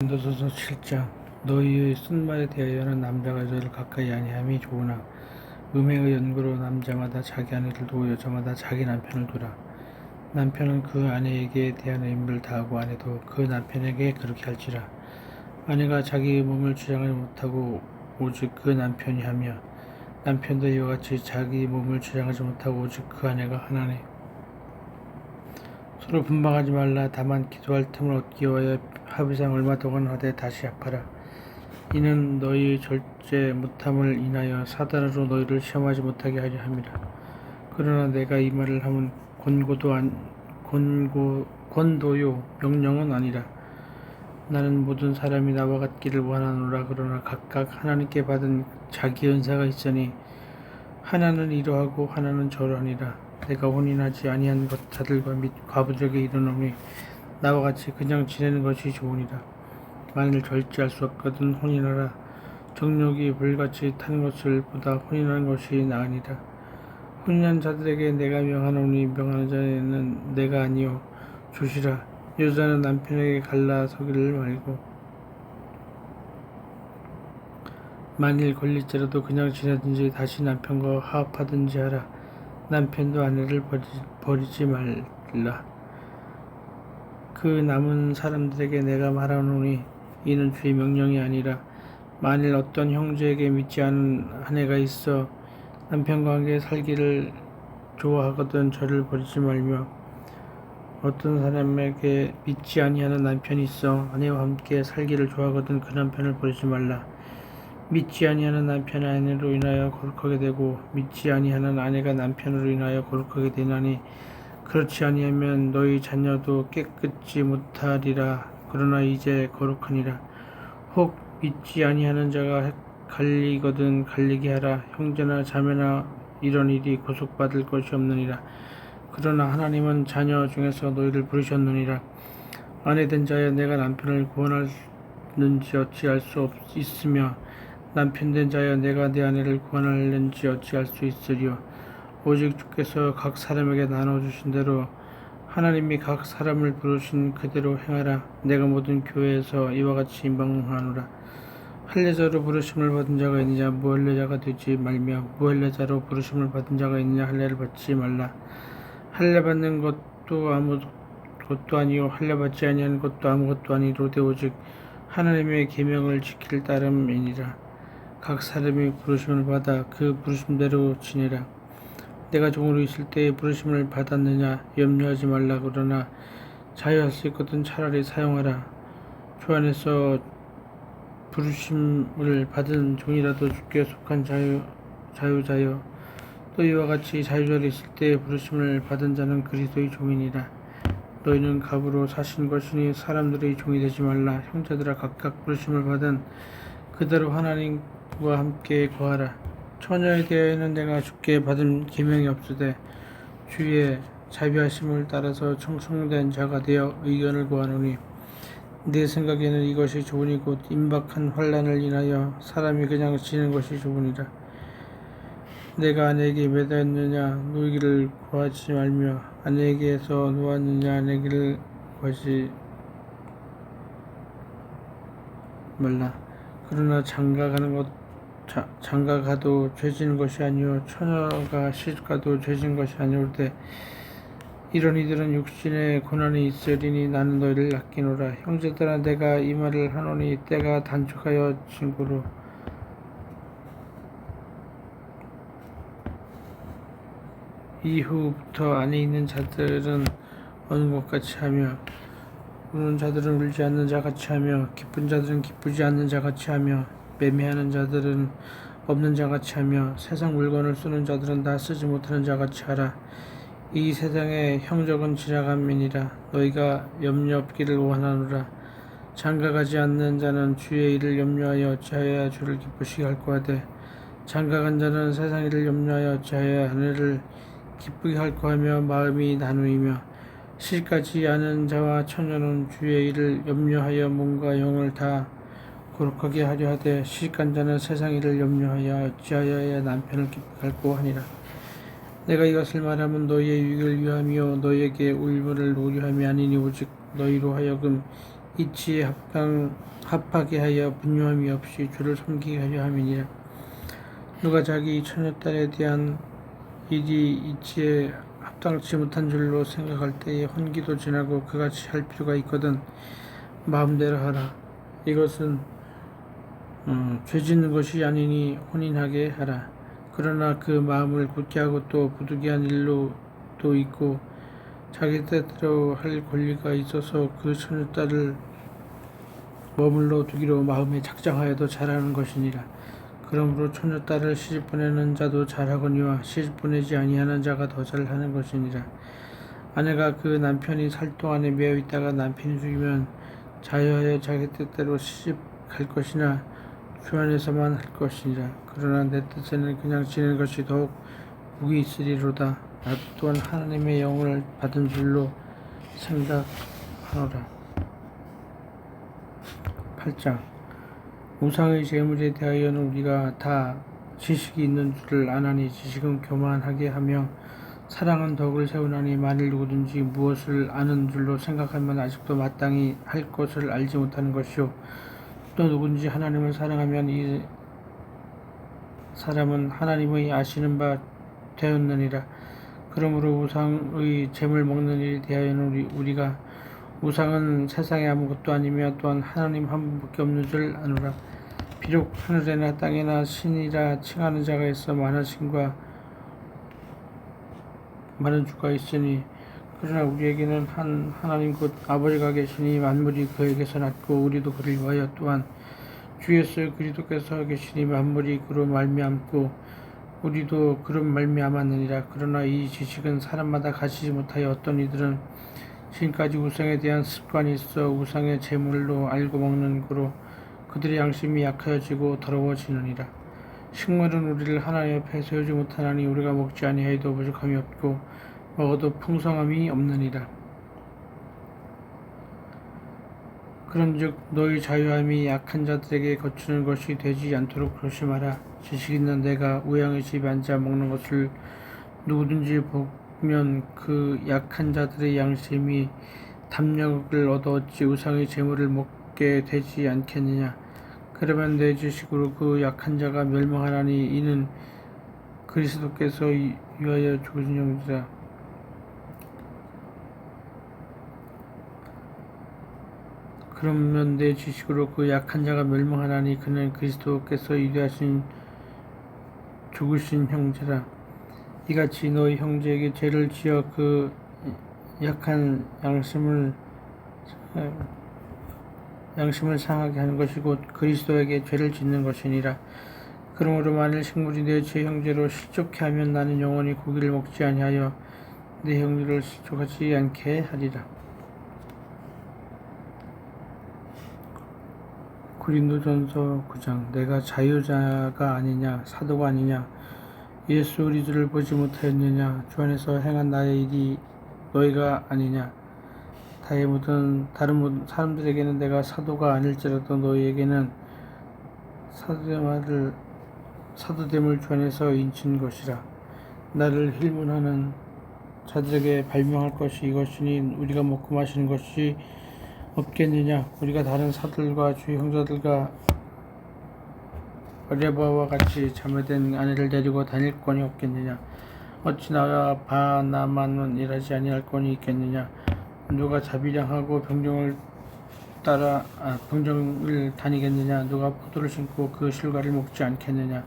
고린도서서 7장. 너희의 쓴말에 대하여는 남자가 여자를 가까이 아니함이 좋으나 음행의 연고로 남자마다 자기 아내를 두고 여자마다 자기 남편을 두라. 남편은 그 아내에게 대한 의무를 다하고 아내도 그 남편에게 그렇게 할지라. 아내가 자기 몸을 주장하지 못하고 오직 그 남편이 하며 남편도 이와 같이 자기 몸을 주장하지 못하고 오직 그 아내가 하나니 서로 분방하지 말라. 다만 기도할 틈을 얻기 위하여 합의상 얼마 동안 하되 다시 합하라. 이는 너희 절제 못함을 인하여 사단으로 너희를 시험하지 못하게 하려 함이라. 그러나 내가 이 말을 하면 권도요 명령은 아니라. 나는 모든 사람이 나와 같기를 원하노라. 그러나 각각 하나님께 받은 자기 은사가 있으니 하나는 이러하고 하나는 저러하니라. 내가 혼인하지 아니한 자들과 및 과부들에게 이르노니 나와 같이 그냥 지내는 것이 좋으니라. 만일 절제할 수 없거든 혼인하라. 정욕이 불같이 타는 것을 보다 혼인하는 것이 나으니라. 혼인한 자들에게 내가 명하노니 명하는 자에는 내가 아니요 주시라. 여자는 남편에게 갈라서기를 말고 만일 걸릴지라도 그냥 지내든지 다시 남편과 화합하든지 하라. 남편도 아내를 버리지 말라. 그 남은 사람들에게 내가 말하노니 이는 주의 명령이 아니라. 만일 어떤 형제에게 믿지 않은 아내가 있어 남편과 함께 살기를 좋아하거든 저를 버리지 말며, 어떤 사람에게 믿지 아니하는 남편이 있어 아내와 함께 살기를 좋아하거든 그 남편을 버리지 말라. 믿지 아니하는 남편이 아내로 인하여 거룩하게 되고 믿지 아니하는 아내가 남편으로 인하여 거룩하게 되나니, 그렇지 아니하면 너희 자녀도 깨끗지 못하리라. 그러나 이제 거룩하니라. 혹 믿지 아니하는 자가 갈리거든 갈리게 하라. 형제나 자매나 이런 일이 구속받을 것이 없느니라. 그러나 하나님은 자녀 중에서 너희를 부르셨느니라. 아내된 자여 내가 남편을 구원하는지 어찌할 수 있으며 남편된 자여 내가 내 아내를 구원하는지 어찌할 수 있으리요. 오직 주께서 각 사람에게 나눠주신 대로 하나님이 각 사람을 부르신 그대로 행하라. 내가 모든 교회에서 이와 같이 임방하노라. 할례자로 부르심을 받은 자가 있느냐 무할례자가 되지 말며, 무할례자로 부르심을 받은 자가 있느냐 할례를 받지 말라. 할례 받는 것도 아무것도 아니요 할례 받지 아니하는 것도 아무것도 아니로되 오직 하나님의 계명을 지킬 따름이니라. 각 사람이 부르심을 받아 그 부르심대로 지내라. 내가 종으로 있을 때에 부르심을 받았느냐 염려하지 말라. 그러나 자유할 수 있거든 차라리 사용하라. 주 안에서 부르심을 받은 종이라도 주께 속한 자유자여. 또 이와 같이 자유자로 있을 때에 부르심을 받은 자는 그리스도의 종이니라. 너희는 갑으로 사신 것이니 사람들의 종이 되지 말라. 형제들아 각각 부르심을 받은 그대로 하나님과 함께 거하라. 처녀에 대하여는 내가 주께 받은 계명이 없으되 주의 자비하심을 따라서 청성된 자가 되어 의견을 구하노니, 내 생각에는 이것이 좋으니 곧 임박한 환난을 인하여 사람이 그냥 지는 것이 좋으니라. 내가 아내에게 매달렸느냐 누이기를 구하지 말며, 아내에게서 놓았느냐 아내기를 구하지 말라. 그러나 장가가도 죄진 것이 아니요 처녀가 시집가도 죄진 것이 아니오되, 이런 이들은 육신의 고난이 있으리니 나는 너희를 아끼노라. 형제들아 내가 이 말을 하노니 때가 단축하여 진고로 이후부터 안에 있는 자들은 어느 것 같이 하며, 우는 자들은 울지 않는 자 같이 하며, 기쁜 자들은 기쁘지 않는 자 같이 하며, 매매하는 자들은 없는 자 같이 하며, 세상 물건을 쓰는 자들은 다 쓰지 못하는 자 같이 하라. 이 세상의 형적은 지나감이니라. 너희가 염려 없기를 원하노라. 장가가지 않는 자는 주의 일을 염려하여 어찌하여야 주를 기쁘시게 할꼬 하되, 장가간 자는 세상 일을 염려하여 어찌하여야 하늘을 기쁘게 할꼬 하며 마음이 나누이며, 시집가지 않은 자와 처녀는 주의 일을 염려하여 몸과 영을 다 거룩하게 하려 하되, 시집간 자는 세상 일을 염려하여 어찌하여야 남편을 기쁘게 할꼬 하니라. 내가 이것을 말하면 너희의 유익을 위함이요 너희에게 울분을 노려 함이 아니니 오직 너희로 하여금 이치에 합하게 하여 분유함이 없이 주를 섬기게 하려 함이니라. 누가 자기 처녀딸에 대한 일이 이치에 합당치 못한 줄로 생각할 때에 혼기도 지나고 그같이 할 필요가 있거든 마음대로 하라. 이것은 죄 짓는 것이 아니니 혼인하게 하라. 그러나 그 마음을 굳게 하고 또 부득이한 일로 또 있고 자기 뜻대로 할 권리가 있어서 그 처녀딸을 머물러 두기로 마음에 작정하여도 잘하는 것이니라. 그러므로 처녀딸을 시집 보내는 자도 잘하거니와 시집 보내지 아니하는 자가 더 잘하는 것이니라. 아내가 그 남편이 살 동안에 매어 있다가 남편이 죽이면 자유하여 자기 뜻대로 시집 갈 것이나 주 안에서만 할 것이니라. 그러나 내 뜻에는 그냥 지내는 것이 더욱 복이 있으리로다. 나도 또한 하나님의 영을 받은 줄로 생각하노라. 8장 우상의 제물에 대하여는 우리가 다 지식이 있는 줄을 아나니 지식은 교만하게 하며 사랑은 덕을 세우나니 만일 누구든지 무엇을 아는 줄로 생각하면 아직도 마땅히 할 것을 알지 못하는 것이요 또 누구든지 하나님을 사랑하면 이 사람은 하나님의 아시는 바 되었느니라. 그러므로 우상의 제물 먹는 일에 대하여는 우리가 우상은 세상에 아무것도 아니며 또한 하나님 한 분밖에 없는 줄 아노라. 비록 하늘에나 땅에나 신이라 칭하는 자가 있어 많은 주가 있으니 그러나 우리에게는 한 하나님 곧 아버지가 계시니 만물이 그에게서 났고 우리도 그를 위하여 또한 주 예수 그리스도께서 계시니 만물이 그로 말미암고 우리도 그로 말미암았느니라. 그러나 이 지식은 사람마다 가지지 못하여 어떤 이들은 지금까지 우상에 대한 습관이 있어 우상의 제물로 알고 먹는 거로 그들의 양심이 약하여지고 더러워지느니라. 식물은 우리를 하나님 앞에 세우지 못하나니 우리가 먹지 아니하여도 부족함이 없고 먹어도 풍성함이 없느니라. 그런즉 너희 자유함이 약한 자들에게 거치는 것이 되지 않도록 조심하라. 지식 있는 내가 우양의 집에 앉아 먹는 것을 누구든지 보면 그 약한 자들의 양심이 담력을 얻어 어찌 우상의 제물을 먹게 되지 않겠느냐. 그러면 내 지식으로 그 약한 자가 멸망하나니 이는 그리스도께서 위하여 죽으신 형제라. 그러면 내 지식으로 그 약한 자가 멸망하나니 그는 그리스도께서 위하신 죽으신 형제라. 이같이 너희 형제에게 죄를 지어 그 약한 양심을 상하게 하는 것이 곧 그리스도에게 죄를 짓는 것이니라. 그러므로 만일 식물이 내 제 형제로 실족해 하면 나는 영원히 고기를 먹지 아니하여 내 형제를 실족하지 않게 하리라. 고린도전서 9장 내가 자유자가 아니냐 사도가 아니냐 예수 우리 주를 보지 못하였느냐 주 안에서 행한 나의 일이 너희가 아니냐. 다른 모든 사람들에게는 내가 사도가 아닐지라도 너희에게는 사도됨을 주 안에서 인친 것이라. 나를 힐문하는 자들에게 발명할 것이 이것이니 우리가 먹고 마시는 것이 없겠느냐. 우리가 다른 사도들과 주의 형제들과 바르나바와 같이 자매된 아내를 데리고 다닐 권이 없겠느냐. 어찌 나와 바나바는 일하지 아니할 권이 있겠느냐. 누가 자비량하고 병정을 다니겠느냐. 누가 포도를 심고 그 실과를 먹지 않겠느냐.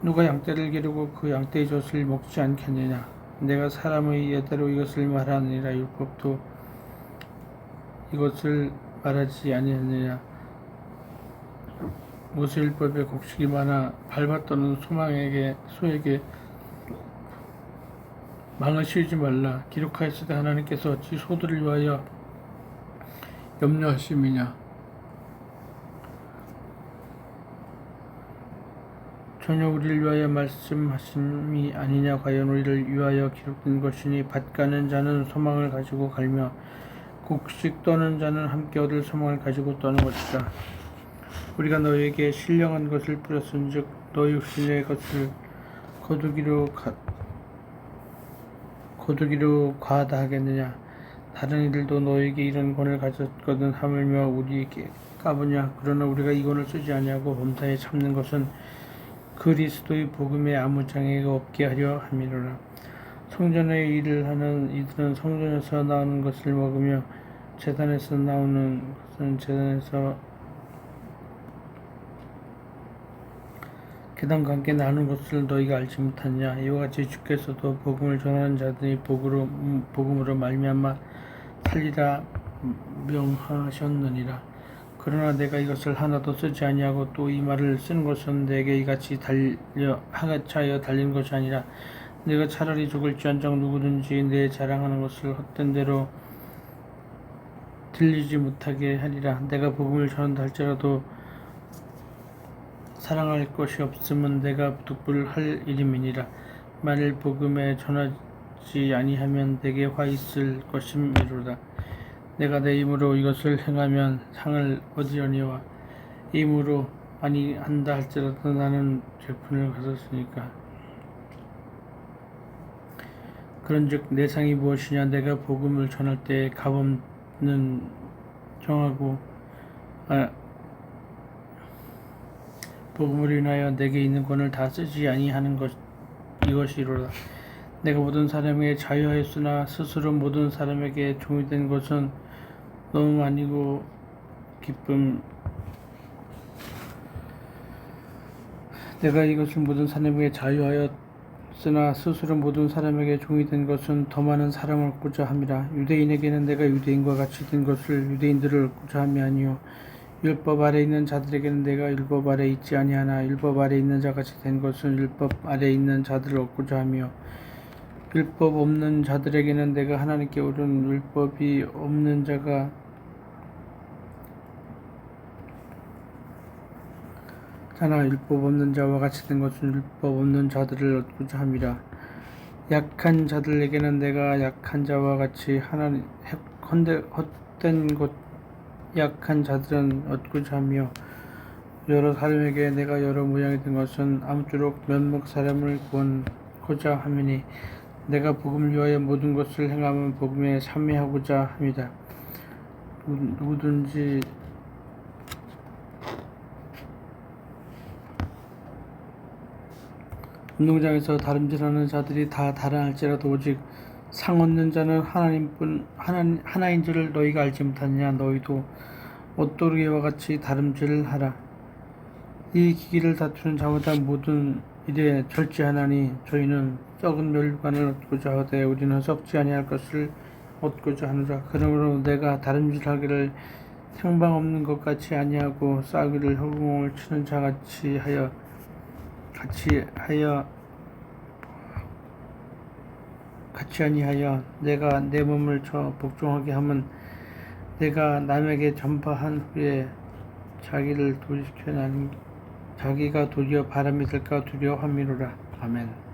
누가 양떼를 기르고 그 양떼의 젖을 먹지 않겠느냐. 내가 사람의 예대로 이것을 말하느니라. 율법도 이것을 말하지 아니하느냐. 모세율법에 곡식이 많아 밟아 떠는 소에게 망을 씌우지 말라. 기록하였으되 하나님께서 어찌 소들을 위하여 염려하심이냐. 전혀 우리를 위하여 말씀하심이 아니냐. 과연 우리를 위하여 기록된 것이니 밭 가는 자는 소망을 가지고 갈며 곡식 떠는 자는 함께 얻을 소망을 가지고 떠는 것이다. 우리가 너희에게 신령한 것을 뿌렸은즉 너희 혹시 내 것을 거두기로 과하다 하겠느냐. 다른 이들도 너에게 이런 권을 가졌거든 하물며 우리에게 까부냐. 그러나 우리가 이 권을 쓰지 아니하고 범사에 참는 것은 그리스도의 복음에 아무 장애가 없게 하려 함이로라. 성전의 일을 하는 이들은 성전에서 나오는 것을 먹으며 제단에서 나오는 것은 제단에서 계단과 함께 나누는 것을 너희가 알지 못하냐. 이와 같이 주께서도 복음을 전하는 자들이 복음으로 말미암아 살리라 명하셨느니라. 그러나 내가 이것을 하나도 쓰지 아니하고 또 이 말을 쓰는 것은 내게 이같이 하여 달린 것이 아니라 내가 차라리 죽을지언정 누구든지 내 자랑하는 것을 헛된 대로 들리지 못하게 하리라. 내가 복음을 전한다 할지라도 사랑할 것이 없으면 내가 득불할 일임이니라. 만일 복음에 전하지 아니하면 내게 화 있을 것임이로다. 내가 내 힘으로 이것을 행하면 상을 얻으려니와 힘으로 아니한다 할지라도 나는 죄분을 가졌으니까. 그런즉 내 상이 무엇이냐. 내가 복음을 전할 때 가범는 정하고 복음을 인하여 내게 있는 권을 다 쓰지 아니하는 이것이로다. 내가 모든 사람에게 자유하였으나 스스로 모든 사람에게 종이 된 것은 너무 아니고 기쁨. 내가 이것을 모든 사람에게 자유하였으나 스스로 모든 사람에게 종이 된 것은 더 많은 사랑을 얻고자 함이라. 유대인에게는 내가 유대인과 같이 된 것을 유대인들을 얻고자 함이 아니요 율법 아래 있는 자들에게는 내가 율법 아래 있지 아니하나 율법 아래 있는 자같이 된 것은 율법 아래 있는 자들을 얻고자 하며 율법 없는 자들에게는 내가 하나님께 오른 율법이 없는 자가 하나 율법 없는 자와 같이 된 것은 율법 없는 자들을 얻고자 함이라. 약한 자들에게는 내가 약한 자와 같이 하나님 헛된 것 약한 자들은 얻고자 하며 여러 사람에게 내가 여러 모양이 된 것은 아무쪼록 몇몇 사람을 구원하고자 함이니 내가 복음을 위하여 모든 것을 행하면 복음에 참여하고자 합니다. 누구든지 운동장에서 다름질하는 자들이 다 다른할지라도 오직 상 얻는 자는 하나인 줄을 너희가 알지 못하느냐. 너희도 옷도르기와 같이 다름질하라. 이 기기를 다투는 자마다 모든 일에 절제하나니 저희는 썩은 멸관을 얻고자 하되 우리는 썩지 아니할 것을 얻고자 하노라. 그러므로 내가 다름질하기를 생방 없는 것 같이 아니하고 싸우기를 헛구멍을 치는 자같이 같이 아니하여 내가 내 몸을 쳐 복종하게 하면 내가 남에게 전파한 후에 자기를 도리시켜 나는 자기가 도리어 바람이 될까 두려워함이로라. 아멘.